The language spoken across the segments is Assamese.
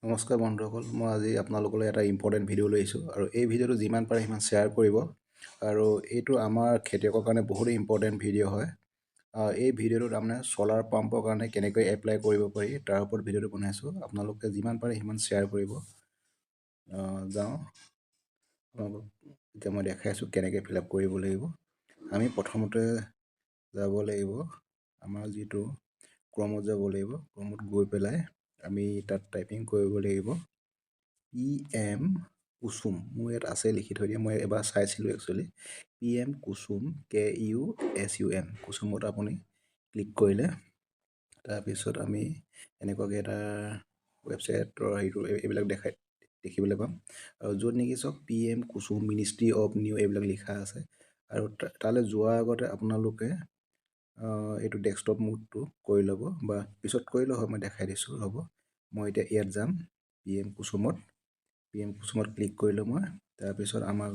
নমস্কাৰ বন্ধুসকল, মই আজি আপোনালোকলৈ এটা ইম্পৰ্টেণ্ট ভিডিঅ' লৈ আহিছোঁ আৰু এই ভিডিঅ'টো যিমান পাৰে সিমান শ্বেয়াৰ কৰিব আৰু এইটো আমাৰ খেতিয়কৰ কাৰণে বহুত ইম্পৰ্টেণ্ট ভিডিঅ' হয়। এই ভিডিঅ'টোত আপোনাৰ ছ'লাৰ পাম্পৰ কাৰণে কেনেকৈ এপ্লাই কৰিব পাৰি তাৰ ওপৰত ভিডিঅ'টো বনাইছোঁ। আপোনালোকে যিমান পাৰে সিমান শ্বেয়াৰ কৰিব। যাওঁ আপোনালোকক এতিয়া মই দেখাই আছোঁ কেনেকৈ ফিল আপ কৰিব লাগিব। আমি প্ৰথমতে যাব লাগিব আমাৰ যিটো ক্ৰমত যাব লাগিব। ক্ৰমত গৈ পেলাই আমি তাত টাইপিং কৰিব লাগিব PM কুসুম। মোৰ ইয়াত আছে, লিখি থৈ দিয়ে, মই এবাৰ চাইছিলোঁ একচুৱেলি। PM কুসুম KUSUM কুসুমত আপুনি ক্লিক কৰিলে তাৰপিছত আমি এনেকুৱাকৈ এটা ৱেবছাইটৰ এইবিলাক দেখিবলৈ পাম আৰু য'ত নেকি চব PM Kusum ministry of new এইবিলাক লিখা আছে। আৰু তালৈ যোৱাৰ আগতে আপোনালোকে এইটো ডেস্কটপ মোডটো কৰি ল'ব, বা পিছত কৰিলেও হয়, মই দেখাই দিছোঁ। হ'ব, মই এতিয়া ইয়াত যাম PM কুসুমত ক্লিক কৰিলোঁ মই। তাৰপিছত আমাৰ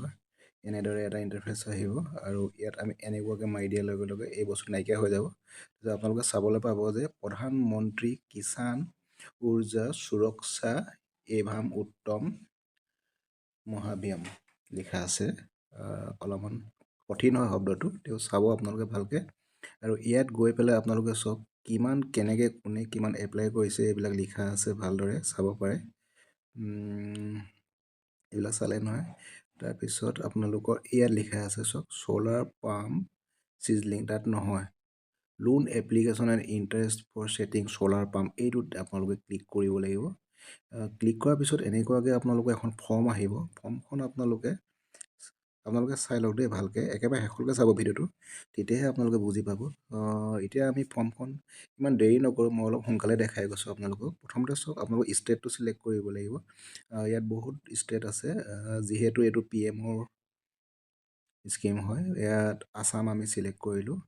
এনেদৰে এটা ইণ্টাৰফেচ আহিব আৰু ইয়াত আমি এনেকুৱাকৈ মাৰি দিয়াৰ লগে লগে এই বস্তু নাইকিয়া হৈ যাব। তাৰপিছত আপোনালোকে চাবলৈ পাব যে প্ৰধানমন্ত্ৰী কিষাণ উৰ্জা সুৰক্ষা এভাম উত্তম মহাভিয়ান লিখা আছে। অলপমান কঠিন হয় শব্দটো, তেওঁ চাব আপোনালোকে ভালকৈ। আৰু ইয়াত গৈ পেলাই আপোনালোকে চব কিমান কেনেকৈ কোনে কিমান এপ্লাই কৰিছে এইবিলাক লিখা আছে, ভালদৰে চাব পাৰে। এইবিলাক চালে নহয়। তাৰপিছত আপোনালোকৰ ইয়াত লিখা আছে চব ছ'লাৰ পাম্প চিজলিং, তাত নহয়, loan application and interest for setting solar pump, এইটোত আপোনালোকে ক্লিক কৰিব লাগিব। ক্লিক কৰাৰ পিছত এনেকুৱাকৈ আপোনালোকৰ এখন ফৰ্ম আহিব। ফৰ্মখন আপোনালোকে চাই লওক দেই ভালকৈ, একেবাৰে শেষলৈকে চাব ভিডিঅ'টো, তেতিয়াহে আপোনালোকে বুজি পাব। এতিয়া আমি ফৰ্মখন ইমান দেৰি নকৰোঁ, মই অলপ সোনকালে দেখাই গৈছোঁ আপোনালোকক। প্ৰথমতে চাওক, আপোনালোক ষ্টেটটো চিলেক্ট কৰিব লাগিব। ইয়াত বহুত ষ্টেট আছে, যিহেতু এইটো PMৰ স্কিম হয়। ইয়াত আছাম আমি চিলেক্ট কৰিলোঁ।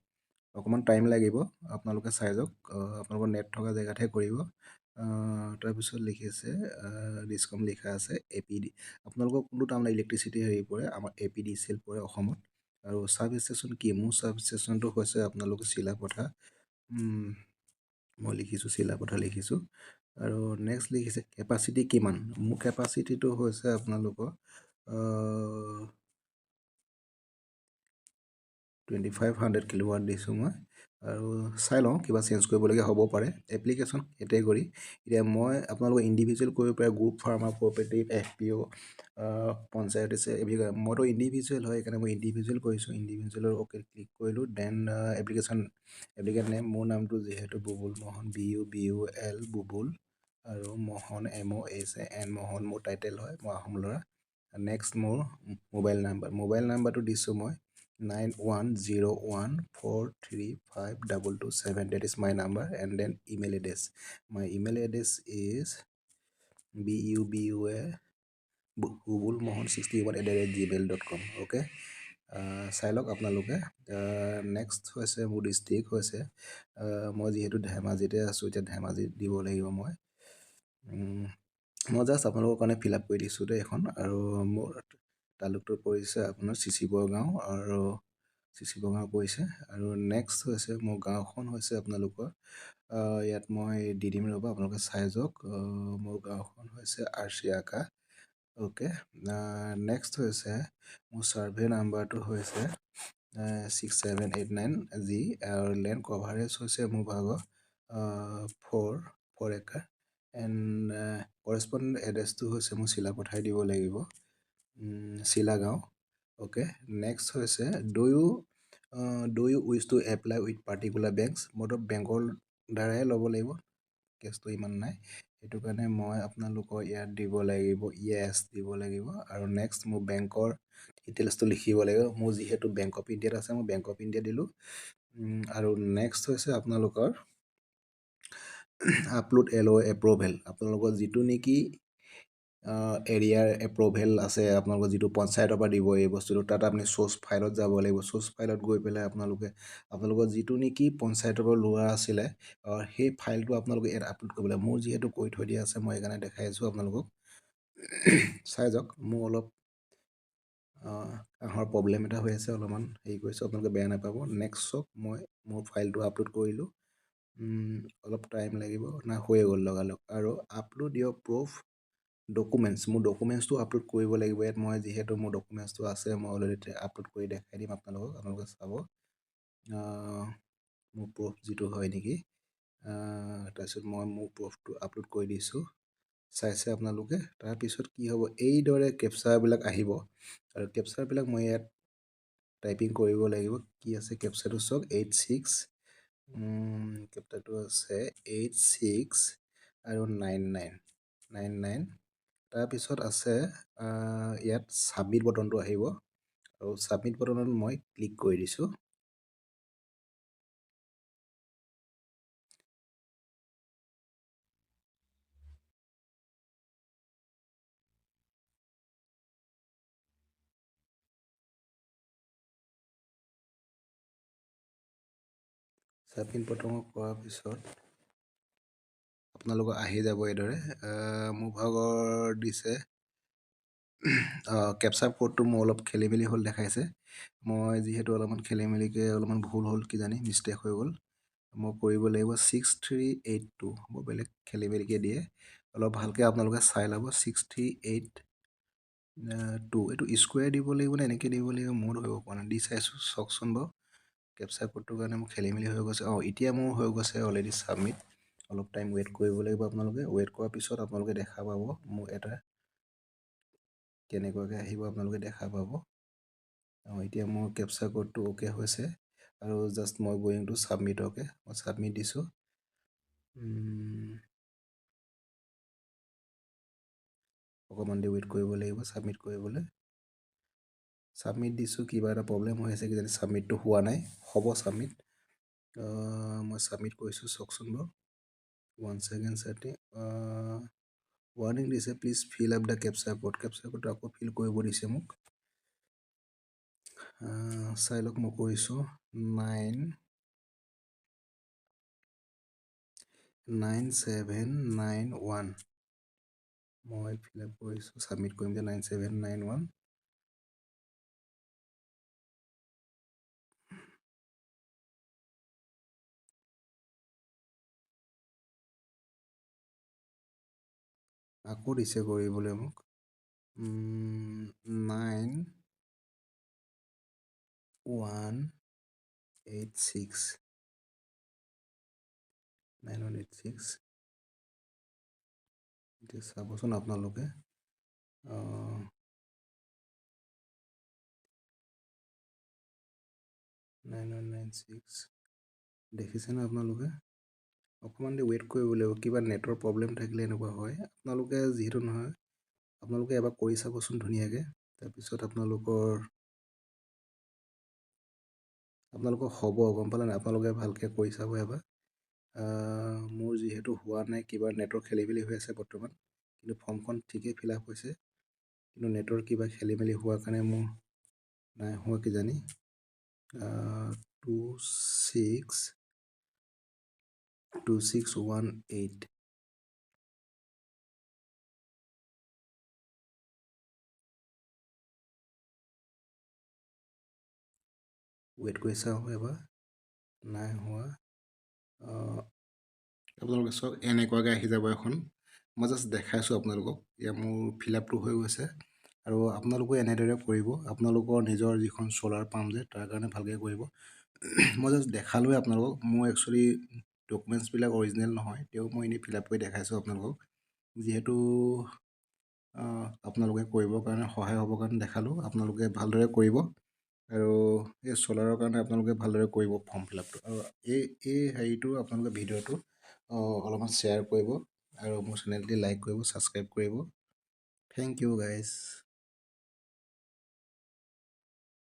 অকণমান টাইম লাগিব, আপোনালোকে চাই যাওক, আপোনালোকৰ নেট থকা জেগাতহে কৰিব। তাৰপিছত লিখিছে ডিছকম লিখা আছে APD। আপোনালোকৰ কোনটো টাউন ইলেক্ট্ৰিচিটি হেৰি পৰে? আমাৰ APDCL পৰে অসমত। আৰু ছাব ষ্টেচন কি? মোৰ ছাব ষ্টেচনটো হৈছে আপোনালোকৰ চিলাপথাৰ। মই লিখিছোঁ চিলাপথাৰ লিখিছোঁ। আৰু নেক্সট লিখিছে কেপাচিটি কিমান? মোৰ কেপাচিটিটো হৈছে আপোনালোকৰ 2500 কিলোৱাট দিছোঁ মই। আৰু চাই লওঁ, কিবা চেঞ্জ কৰিবলগীয়া হ'ব পাৰে। এপ্লিকেশ্যন কেটেগৰী, এতিয়া মই আপোনালোকক ইণ্ডিভিজুৱেল কৰিব পাৰে, group farmer cooperative FPO panchayat আছে এইবিলাক। মইতো ইণ্ডিভিজুৱেল হয়, সেইকাৰণে মই ইণ্ডিভিজুৱেল কৰিছোঁ। ইণ্ডিভিজুৱেলৰ অ'কে ক্লিক কৰিলোঁ। দেন এপ্লিকেশ্যন নেম, মোৰ নামটো যিহেতু বুবুল মোহন, BUBUL বুবুল, আৰু মোহন MOHN মোহন মোৰ টাইটেল হয়, মই আহোম ল'ৰা। নেক্সট মোৰ মোবাইল নাম্বাৰটো দিছোঁ মই 9101435227, that is my number. And then email address, my email address is bubulmohon61@gmail.com. okay, চাই লওক আপোনালোকে। নেক্সট হৈছে মোৰ ডিষ্ট্ৰিক্ট হৈছে, মই যিহেতু ধেমাজিতে আছোঁ, এতিয়া ধেমাজিত দিব লাগিব মই। জাষ্ট আপোনালোকৰ কাৰণে ফিল আপ কৰি দিছোঁ দেই এখন। আৰু মোৰ তালুকটো পৰিছে আপোনাৰ চিচিবৰ গাঁও, আৰু চিচিবৰ গাঁও পৰিছে। আৰু নেক্সট হৈছে মোৰ গাঁওখন হৈছে আপোনালোকৰ, ইয়াত মই দি দিম ৰ'ব, আপোনালোকে চাই যাওক। মোৰ গাঁওখন হৈছে আৰচিয়াকা। অ'কে, নেক্সট হৈছে মোৰ ছাৰ্ভে নাম্বাৰটো হৈছে 6789G, আৰু লেণ্ড কভাৰেজ হৈছে মোৰ ভাগৰ 4 একাৰ। এণ্ড কৰেছপণ্ডেণ্ট এড্ৰেছটো হৈছে মোৰ চিলাপথাৰ দিব লাগিব, চিলাগাঁও। অ'কে, নেক্সট হৈছে do you wish to apply with particular banks? মইতো বেংকৰ দ্বাৰাই ল'ব লাগিব, কেছটো ইমান নাই, সেইটো কাৰণে মই আপোনালোকৰ ইয়াত দিব লাগিব য়েছ দিব লাগিব। আৰু নেক্সট মোৰ বেংকৰ ডিটেইলছটো লিখিব লাগিব। মোৰ যিহেতু বেংক অফ ইণ্ডিয়াত আছে, মই বেংক অফ ইণ্ডিয়া দিলোঁ। আৰু নেক্সট হৈছে আপোনালোকৰ আপলোড LO এপ্ৰুভেল, আপোনালোকৰ যিটো নেকি এৰিয়াৰ এপ্ৰুভেল আছে, আপোনালোকৰ যিটো পঞ্চায়তৰ পৰা দিব এই বস্তুটো, তাত আপুনি চ'ৰ্চ ফাইলত যাব লাগিব। চ'ৰ্চ ফাইলত গৈ পেলাই আপোনালোকৰ যিটো নেকি পঞ্চায়তৰ পৰা লোৱা আছিলে, সেই ফাইলটো আপোনালোকে ইয়াত আপলোড কৰিব লাগিব। মোৰ যিহেতু কৰি থৈ দিয়া আছে, মই সেইকাৰণে দেখাই আছোঁ আপোনালোকক, চাই যাওক। মোৰ অলপ কাহৰ প্ৰব্লেম এটা হৈ আছে, অলপমান হেৰি কৰিছোঁ, আপোনালোকে বেয়া নাপাব। নেক্সট চাওক, মই মোৰ ফাইলটো আপলোড কৰিলোঁ। অলপ টাইম লাগিব না হৈয়ে গ'ল লগালগ। আৰু আপলোড ইয়ৰ প্ৰুফ ডকুমেণ্টছ, মোৰ ডকুমেণ্টছটো আপলোড কৰিব লাগিব ইয়াত। মই যিহেতু মোৰ ডকুমেণ্টছটো আছে, মই অলৰেডি আপলোড কৰি দেখাই দিম আপোনালোকক, আপোনালোকে চাব। মোৰ প্ৰুফ যিটো হয় নেকি, তাৰপিছত মই মোৰ প্ৰুফটো আপলোড কৰি দিছোঁ, চাইছে আপোনালোকে। তাৰপিছত কি হ'ব, এইদৰে কেপচাৰবিলাক আহিব আৰু কেপচাৰবিলাক মই ইয়াত টাইপিং কৰিব লাগিব। কি আছে কেপচাৰটো চাওক, 86 কেপচাৰটো আছে 86 আৰু 99। তাৰপিছত আছে ইয়াত ছাবমিট বটনটো আহিব আৰু ছাবমিট বটনত মই ক্লিক কৰি দিছোঁ। ছাবমিট বটন কৰাৰ পিছত আপোনালোকৰ আহি যাব এইদৰে। মোৰ ভাগৰ দিছে কেপচাৰ কোডটো মোৰ অলপ খেলি মেলি হ'ল দেখাইছে। মই যিহেতু অলপমান খেলি মেলিকৈ অলপমান ভুল হ'ল, কিজানি মিষ্টেক হৈ গ'ল। মই কৰিব লাগিব 6382, মই বেলেগ খেলি মেলিকৈ দিয়ে, অলপ ভালকৈ আপোনালোকে চাই ল'ব। 6382 এইটো স্কুৱেৰ দিব লাগিব নে এনেকৈ দিব লাগিব, মই ধৰিব পৰা নাই। দি চাইছোঁ, চাওকচোন বাৰু। কেপচাৰ কোডটোৰ কাৰণে মোৰ খেলি মেলি হৈ গৈছে। এতিয়া মোৰ হৈ গৈছে অলৰেডি ছাবমিট। অলপ টাইম ৱেইট কৰিব লাগিব আপোনালোকে। ৱেইট কৰাৰ পিছত আপোনালোকে দেখা পাব মোৰ এটা কেনেকুৱাকৈ আহিব, আপোনালোকে দেখা পাব। এতিয়া মোৰ কেপচাৰ কোডটো অ'কে হৈছে আৰু জাষ্ট মই গয়িং টু ছাবমিট। অ'কে, মই ছাবমিট দিছোঁ। অকণমান দেৰি ৱেইট কৰিব লাগিব ছাবমিট কৰিবলৈ। ছাবমিট দিছোঁ, কিবা এটা প্ৰব্লেম হৈ আছে কিজানি, ছাবমিটটো হোৱা নাই। হ'ব ছাবমিট। মই ছাবমিট কৰিছোঁ, চাওকচোন বাৰু। 1 ছেকেণ্ড ছেটিং, ৱাৰ্ণিং দিছে, please fill up the capture code. Capture কোডটো আকৌ ফিল কৰিব দিছে মোক। চাই লওক, মই কৰিছোঁ 9791। মই ফিল আপ কৰিছোঁ, ছাবমিট কৰিম যে 9791। আকৌ দিছে কৰিবলৈ মোক 9186। এতিয়া চাবচোন আপোনালোকে। 9196 দেখিছেনে আপোনালোকে? অকণমান দেৰি ৱেইট কৰিব লাগিব, কিবা নেটৰ প্ৰব্লেম থাকিলে এনেকুৱা হয়। আপোনালোকে যিহেতু নহয়, আপোনালোকে এবাৰ কৰি চাবচোন ধুনীয়াকৈ। তাৰপিছত আপোনালোকৰ হ'ব, গম পালে নাই? আপোনালোকে ভালকৈ কৰি চাব এবাৰ। মোৰ যিহেতু হোৱা নাই, কিবা নেটৰ খেলি মেলি হৈ আছে বৰ্তমান, কিন্তু ফৰ্মখন ঠিকেই ফিল আপ হৈছে, কিন্তু নেটৰ কিবা খেলি মেলি হোৱাৰ কাৰণে মোৰ নাই হোৱা কিজানি। 2618। ৱেইট কৰি চাওঁ এবাৰ, নাই হোৱা। আপোনালোকে চাওক, এনেকুৱাকৈ আহি যাব এখন। মই জাষ্ট দেখাইছোঁ আপোনালোকক, এতিয়া মোৰ ফিল আপটো হৈ গৈছে। আৰু আপোনালোকেও এনেদৰে কৰিব, আপোনালোকৰ নিজৰ যিখন চ'লাৰ পাম্প যে, তাৰ কাৰণে ভালকৈ কৰিব। মই জাষ্ট দেখালোৱে আপোনালোকক। মোৰ একচুৱেলি ডকুমেণ্টছবিলাক অৰিজিনেল নহয়, তেওঁ মই এনেই ফিল আপ কৰি দেখাইছোঁ আপোনালোকক। যিহেতু আপোনালোকে কৰিবৰ কাৰণে সহায় হ'বৰ কাৰণে দেখালোঁ, আপোনালোকে ভালদৰে কৰিব। আৰু এই চ'লাৰৰ কাৰণে আপোনালোকে ভালদৰে কৰিব ফৰ্ম ফিল আপটো। আৰু এই হেৰিটো আপোনালোকে ভিডিঅ'টো অলপমান শ্বেয়াৰ কৰিব আৰু মোৰ চেনেলটি লাইক কৰিব, ছাবস্ক্ৰাইব কৰিব। Thank you guys.